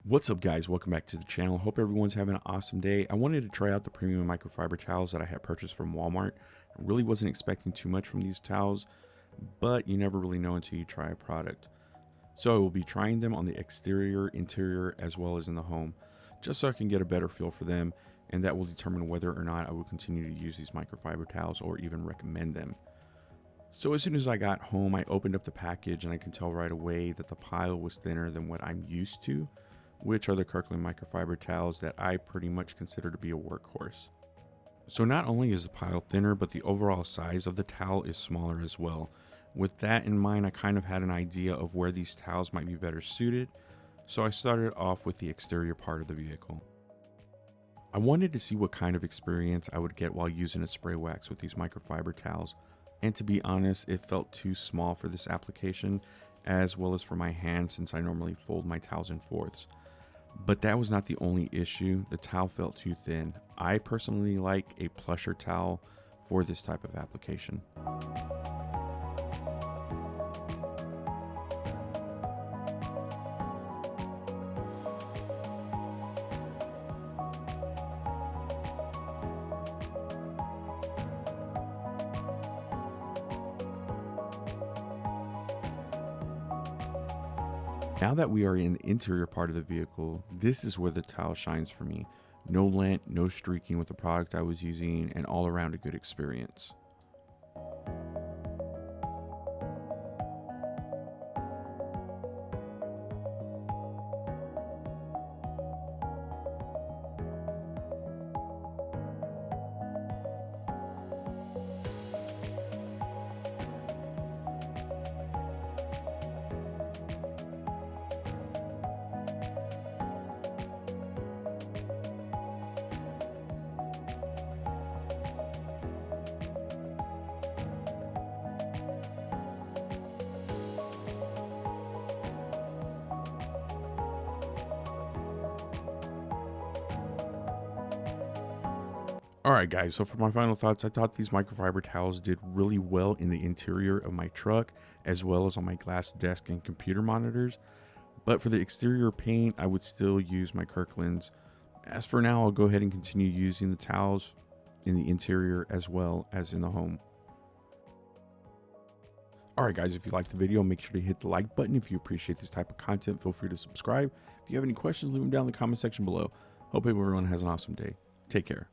What's up, guys? Welcome back to the channel. Hope everyone's having an awesome day. I wanted to try out the premium microfiber towels that I had purchased from Walmart. I really wasn't expecting too much from these towels, but you never really know until you try a product. So I will be trying them on the exterior, interior, as well as in the home, just so I can get a better feel for them, and that will determine whether or not I will continue to use these microfiber towels or even recommend them. So as soon as I got home, I opened up the package and I can tell right away that the pile was thinner than what I'm used to, which are the Kirkland microfiber towels that I pretty much consider to be a workhorse. So not only is the pile thinner, but the overall size of the towel is smaller as well. With that in mind, I kind of had an idea of where these towels might be better suited, so I started off with the exterior part of the vehicle. I wanted to see what kind of experience I would get while using a spray wax with these microfiber towels, and to be honest, it felt too small for this application, as well as for my hand since I normally fold my towels in fourths. But that was not the only issue. The towel felt too thin. I personally like a plusher towel for this type of application. Now that we are in the interior part of the vehicle, this is where the towel shines for me. No lint, no streaking with the product I was using, and all around a good experience. Alright guys, so for my final thoughts, I thought these microfiber towels did really well in the interior of my truck, as well as on my glass desk and computer monitors. But for the exterior paint, I would still use my Kirkland's. As for now, I'll go ahead and continue using the towels in the interior as well as in the home. Alright guys, if you liked the video, make sure to hit the like button. If you appreciate this type of content, feel free to subscribe. If you have any questions, leave them down in the comment section below. Hope everyone has an awesome day. Take care.